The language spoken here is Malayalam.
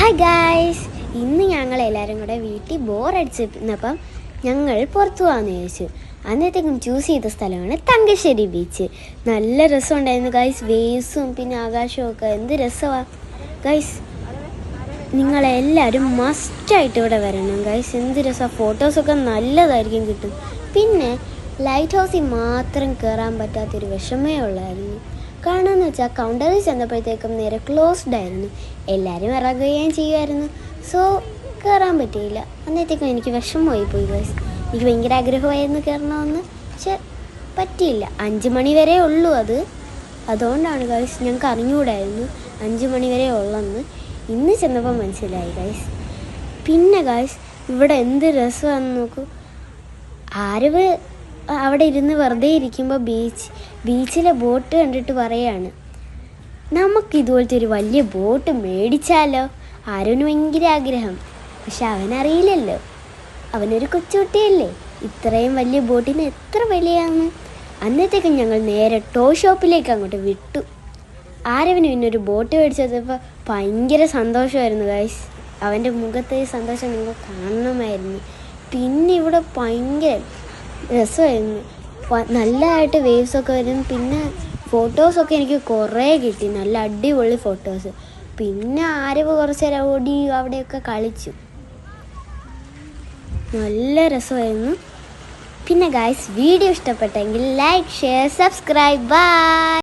ഹായ് ഗായ്സ്, ഇന്ന് ഞങ്ങൾ എല്ലാവരും കൂടെ വീട്ടിൽ ബോറടിച്ചിരുന്നപ്പം ഞങ്ങൾ പുറത്തു പോകാമെന്ന് ചോദിച്ചു. അന്നത്തേക്കും ചൂസ് ചെയ്ത സ്ഥലമാണ് തങ്കശ്ശേരി ബീച്ച്. നല്ല രസമുണ്ടായിരുന്നു ഗൈസ്, വേവ്സും പിന്നെ ആകാശവും ഒക്കെ എന്ത് രസമാണ് ഗൈസ്. നിങ്ങളെല്ലാവരും മസ്റ്റായിട്ട് ഇവിടെ വരണം ഗൈസ്, എന്ത് രസമാണ്. ഫോട്ടോസൊക്കെ നല്ലതായിരിക്കും കിട്ടും. പിന്നെ ലൈറ്റ് ഹൗസിൽ മാത്രം കയറാൻ പറ്റാത്തൊരു വിഷമേ ഉള്ളായിരുന്നു. കാരണം എന്ന് വെച്ചാൽ കൗണ്ടറിൽ ചെന്നപ്പോഴത്തേക്കും നേരെ ക്ലോസ്ഡ് ആയിരുന്നു, എല്ലാവരും ഇറങ്ങുകയും ചെയ്യുമായിരുന്നു. സോ കയറാൻ പറ്റിയില്ല. അന്നേരത്തേക്കും എനിക്ക് വിഷമമായി പോയി ഗൈസ്. എനിക്ക് ഭയങ്കര ആഗ്രഹമായിരുന്നു കയറണമെന്ന്, പക്ഷെ പറ്റിയില്ല. 5 മണി വരെ ഉള്ളൂ അതുകൊണ്ടാണ് ഗൈസ്. ഞങ്ങൾക്ക് അറിഞ്ഞുകൂടായിരുന്നു 5 മണി വരെ ഉള്ളെന്ന്. ഇന്ന് ചെന്നപ്പോൾ മനസ്സിലായി ഗൈസ്. പിന്നെ ഗൈസ്, ഇവിടെ എന്ത് രസമാണെന്ന് നോക്കൂ. ആരവ് അവിടെ ഇരുന്ന് വെറുതെ ഇരിക്കുമ്പോൾ ബീച്ചിലെ ബോട്ട് കണ്ടിട്ട് പറയാണ്, നമുക്കിതുപോലത്തെ ഒരു വലിയ ബോട്ട് മേടിച്ചാലോ. ആരോന് ഭയങ്കര ആഗ്രഹം, പക്ഷെ അവനറിയില്ലല്ലോ, അവനൊരു കൊച്ചുകുട്ടിയല്ലേ, ഇത്രയും വലിയ ബോട്ടിന് എത്ര വിലയാണ്. അന്നത്തേക്കും ഞങ്ങൾ നേരെ ടോയ് ഷോപ്പിലേക്ക് അങ്ങോട്ട് വിട്ടു. ആരവന് പിന്നെ ഒരു ബോട്ട് മേടിച്ചപ്പോൾ ഭയങ്കര സന്തോഷമായിരുന്നു ഗൈസ്. അവൻ്റെ മുഖത്തെ സന്തോഷം നിങ്ങൾ കാണണമായിരുന്നു. പിന്നെ ഇവിടെ ഭയങ്കര രസമായിരുന്നു, നല്ലതായിട്ട് വേവ്സൊക്കെ വരും. പിന്നെ ഫോട്ടോസൊക്കെ എനിക്ക് കുറേ കിട്ടി, നല്ല അടിപൊളി ഫോട്ടോസ്. പിന്നെ ആരവ് കുറച്ച് നേരം ഓടി അവിടെയൊക്കെ കളിച്ചു, നല്ല രസമായിരുന്നു. പിന്നെ ഗായ്സ്, വീഡിയോ ഇഷ്ടപ്പെട്ടെങ്കിൽ ലൈക്ക്, ഷെയർ, സബ്സ്ക്രൈബ്. ബൈ.